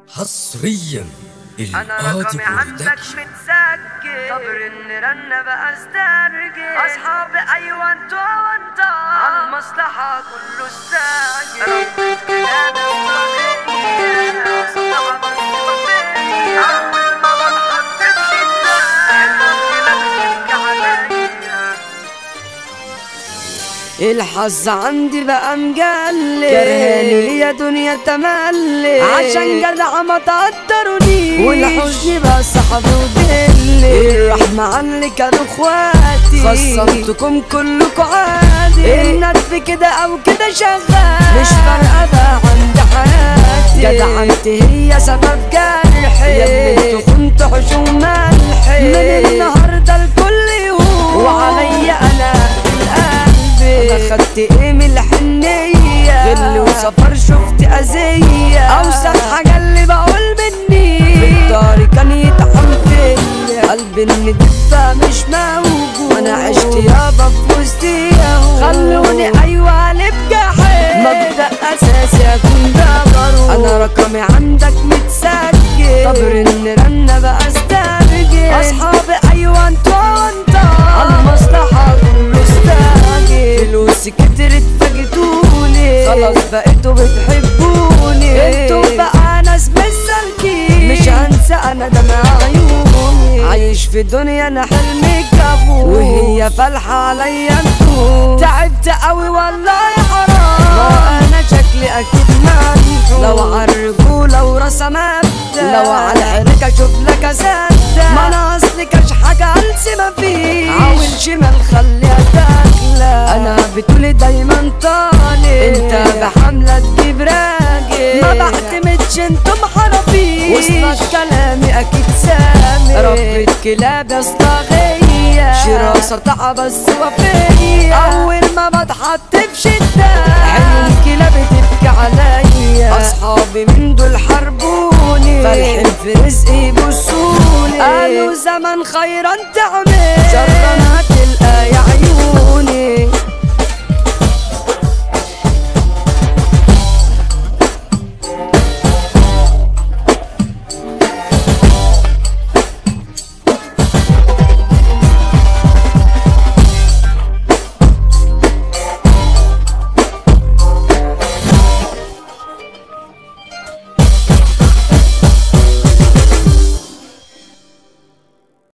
حصريا انا القاضي رقمي عندك متسجل، صبر ان رن بقى استرجل، اصحابي ايوه انتوا وانت على المصلحه كله الساجل، رب الكلام الصغير صدق بس اول ما بتحط في شده المشكله بتبكي عليا. الحظ عندي بقى مجلي، كرهاني يا دنيا تملي، عشان جدع ما تقدروني، والحزن بقى صحابي ودلي، الرحمة عني كانوا اخواتي، خصمتكم كلكوا عادي، الندب كده او كده شغال، مش فارقة بقى عندي حياتي، جدعنتي هي سبب جرحي، يا ابني انتوا كنتوا حشوم ملحي، من النهارده الكل يهون، وعليا انا انا خدت ايه من الحنية، غل وسفر شفت اذية، اوسخ حاجة اللي بقول مني، في الدار كان يتحم فيا، قلبي الندفة مش موجود، انا عشت يابا في وسطيهم، خلوني ايوه قلب جحيم، مبدأ اساسي اكون ده انا رقمي عندك متسجل، صبر ان رن بقى استرجل، اصحابي ايوه انتوا على المصلحة كله استاجل، فلوسي كترت فاجئتوني، خلاص بقيتوا بتحبوني، انتوا بقى ناس مش سالكين، مش هنسى انا دمع عيوني، عايش في دنيا انا حلمي جابوني، وهي فالحة عليا انتوا، تعبت قوي والله يا حرام، انا شكلي اكيد منفوق، لو عالرجولة وراسها مبدأ، لو عالعرك اشوف لك اصدق، ما انا اصلي كشحاجة هلسي مفيش، عاول شمال خليها تاكلة، انا بتقولي دايما طالب، انت بحملة تجيب راجل، ما بعتمدش انتم حرافيش، وصلك كلامي اكيد سامي، ربة كلاب يا صلاغية، شراسة طاعة بس وفية، اول ما بتحط في شدة عين الكلاب تبكي عليا، اصحابي من دول حربوني، فرحين في رزقي بصولي، قالوا زمن خيرا تعمل، شرا هتلقى يا عيوني.